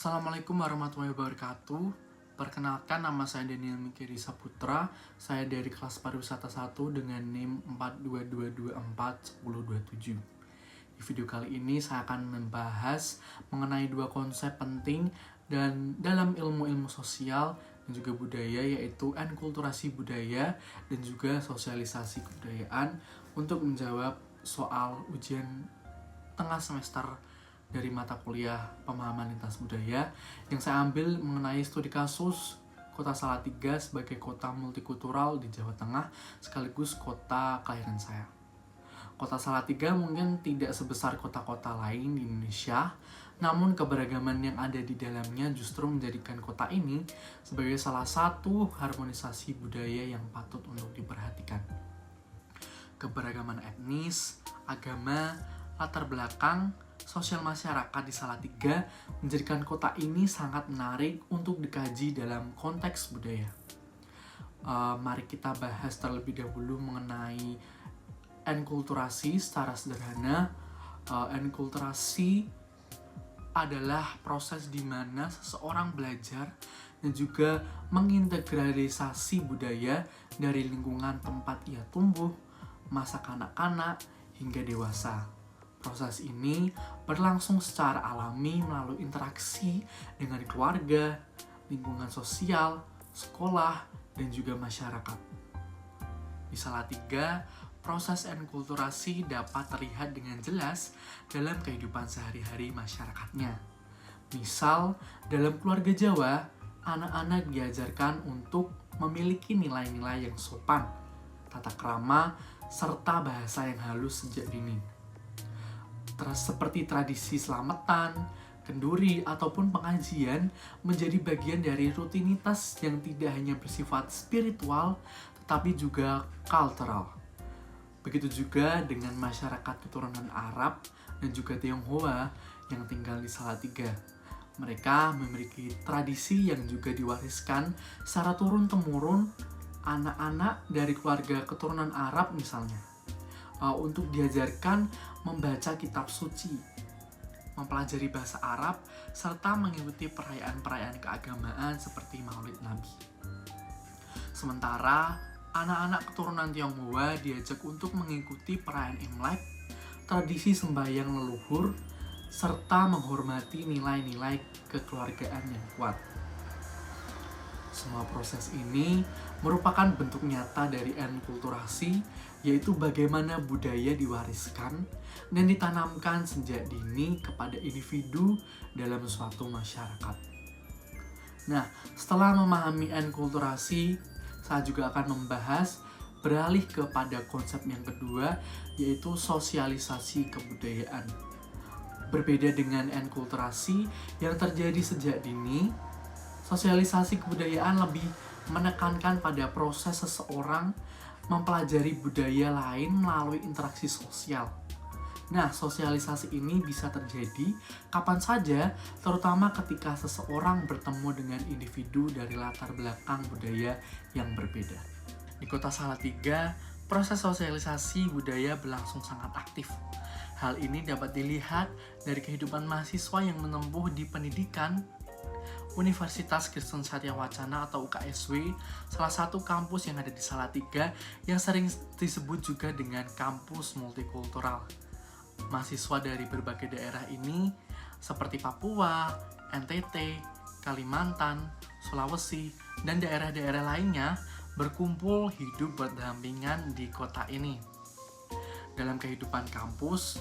Assalamualaikum warahmatullahi wabarakatuh. Perkenalkan, nama saya Daniel Mikiri Saputra. Saya dari kelas pariwisata 1 dengan NIM 422241027. Di video kali ini saya akan membahas mengenai dua konsep penting dan dalam ilmu-ilmu sosial dan juga budaya, yaitu enkulturasi budaya dan juga sosialisasi kebudayaan, untuk menjawab soal ujian tengah semester dari mata kuliah pemahaman lintas budaya yang saya ambil mengenai studi kasus Kota Salatiga sebagai kota multikultural di Jawa Tengah sekaligus kota kelahiran saya. Kota Salatiga mungkin tidak sebesar kota-kota lain di Indonesia, namun keberagaman yang ada di dalamnya justru menjadikan kota ini sebagai salah satu harmonisasi budaya yang patut untuk diperhatikan. Keberagaman etnis, agama, latar belakang, sosial masyarakat di Salatiga menjadikan kota ini sangat menarik untuk dikaji dalam konteks budaya. Mari kita bahas terlebih dahulu mengenai enkulturasi secara sederhana. Enkulturasi adalah proses di mana seseorang belajar dan juga mengintegralisasi budaya dari lingkungan tempat ia tumbuh, masa kanak-kanak hingga dewasa. Proses ini berlangsung secara alami melalui interaksi dengan keluarga, lingkungan sosial, sekolah, dan juga masyarakat. Di Salatiga, proses enkulturasi dapat terlihat dengan jelas dalam kehidupan sehari-hari masyarakatnya. Misal, dalam keluarga Jawa, anak-anak diajarkan untuk memiliki nilai-nilai yang sopan, tata krama, serta bahasa yang halus sejak dini. Seperti tradisi selamatan, kenduri, ataupun pengajian menjadi bagian dari rutinitas yang tidak hanya bersifat spiritual, tetapi juga kultural. Begitu juga dengan masyarakat keturunan Arab dan juga Tionghoa yang tinggal di Salatiga. Mereka memiliki tradisi yang juga diwariskan secara turun-temurun anak-anak dari keluarga keturunan Arab misalnya, untuk diajarkan membaca kitab suci, mempelajari bahasa Arab, serta mengikuti perayaan-perayaan keagamaan seperti Maulid Nabi. Sementara anak-anak keturunan Tionghoa diajak untuk mengikuti perayaan Imlek, tradisi sembahyang leluhur, serta menghormati nilai-nilai kekeluargaan yang kuat. Semua proses ini merupakan bentuk nyata dari enkulturasi, yaitu bagaimana budaya diwariskan dan ditanamkan sejak dini kepada individu dalam suatu masyarakat. Nah, setelah memahami enkulturasi, saya juga akan membahas beralih kepada konsep yang kedua, yaitu sosialisasi kebudayaan. Berbeda dengan enkulturasi yang terjadi sejak dini, sosialisasi kebudayaan lebih menekankan pada proses seseorang mempelajari budaya lain melalui interaksi sosial. Nah, sosialisasi ini bisa terjadi kapan saja, terutama ketika seseorang bertemu dengan individu dari latar belakang budaya yang berbeda. Di Kota Salatiga, proses sosialisasi budaya berlangsung sangat aktif. Hal ini dapat dilihat dari kehidupan mahasiswa yang menempuh di pendidikan Universitas Kristen Satya Wacana atau UKSW, salah satu kampus yang ada di Salatiga yang sering disebut juga dengan kampus multikultural. Mahasiswa dari berbagai daerah ini seperti Papua, NTT, Kalimantan, Sulawesi, dan daerah-daerah lainnya berkumpul hidup berdampingan di kota ini. Dalam kehidupan kampus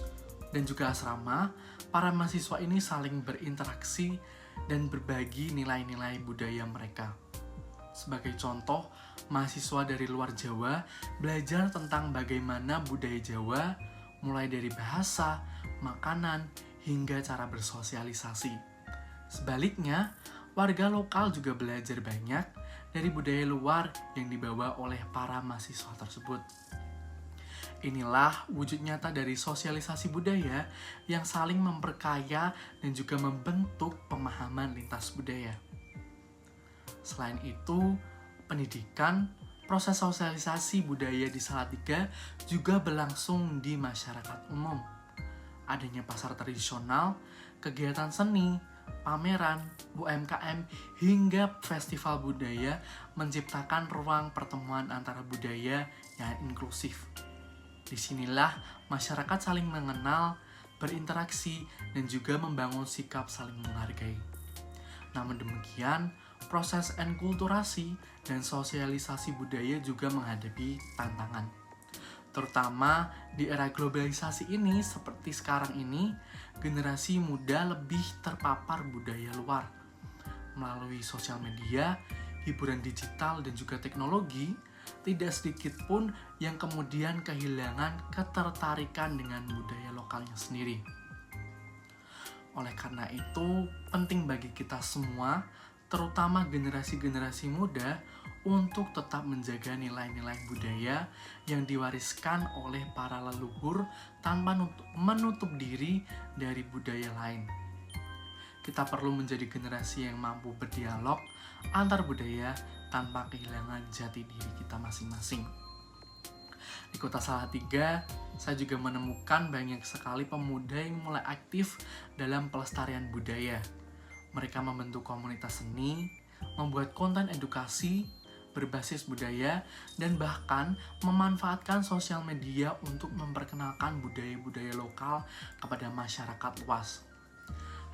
dan juga asrama, para mahasiswa ini saling berinteraksi dan berbagi nilai-nilai budaya mereka. Sebagai contoh, mahasiswa dari luar Jawa belajar tentang bagaimana budaya Jawa, mulai dari bahasa, makanan, hingga cara bersosialisasi. Sebaliknya, warga lokal juga belajar banyak dari budaya luar yang dibawa oleh para mahasiswa tersebut. Inilah wujud nyata dari sosialisasi budaya yang saling memperkaya dan juga membentuk pemahaman lintas budaya. Selain itu, pendidikan, proses sosialisasi budaya di Salatiga juga berlangsung di masyarakat umum. Adanya pasar tradisional, kegiatan seni, pameran, UMKM, hingga festival budaya menciptakan ruang pertemuan antara budaya yang inklusif. Disinilah masyarakat saling mengenal, berinteraksi, dan juga membangun sikap saling menghargai. Namun demikian, proses enkulturasi dan sosialisasi budaya juga menghadapi tantangan. Terutama di era globalisasi ini, seperti sekarang ini, generasi muda lebih terpapar budaya luar. Melalui sosial media, hiburan digital, dan juga teknologi, tidak sedikit pun yang kemudian kehilangan ketertarikan dengan budaya lokalnya sendiri. Oleh karena itu, penting bagi kita semua, terutama generasi-generasi muda, untuk tetap menjaga nilai-nilai budaya yang diwariskan oleh para leluhur tanpa menutup diri dari budaya lain. Kita perlu menjadi generasi yang mampu berdialog antar budaya tanpa kehilangan jati diri kita masing-masing. Di Kota Salatiga, saya juga menemukan banyak sekali pemuda yang mulai aktif dalam pelestarian budaya. Mereka membentuk komunitas seni, membuat konten edukasi berbasis budaya, dan bahkan memanfaatkan sosial media untuk memperkenalkan budaya-budaya lokal kepada masyarakat luas.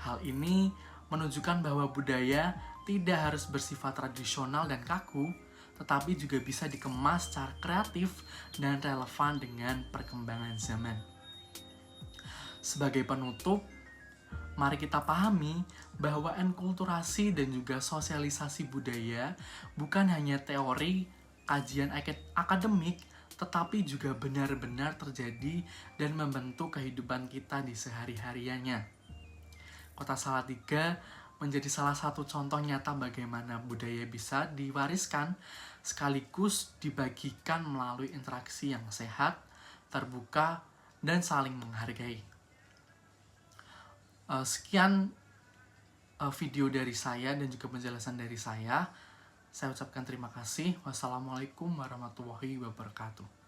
Hal ini menunjukkan bahwa budaya tidak harus bersifat tradisional dan kaku, tetapi juga bisa dikemas secara kreatif dan relevan dengan perkembangan zaman. Sebagai penutup, mari kita pahami bahwa enkulturasi dan juga sosialisasi budaya bukan hanya teori, kajian akademik, tetapi juga benar-benar terjadi dan membentuk kehidupan kita di sehari-harinya. Kota Salatiga menjadi salah satu contoh nyata bagaimana budaya bisa diwariskan sekaligus dibagikan melalui interaksi yang sehat, terbuka, dan saling menghargai. Sekian video dari saya dan juga penjelasan dari saya. Saya ucapkan terima kasih. Wassalamualaikum warahmatullahi wabarakatuh.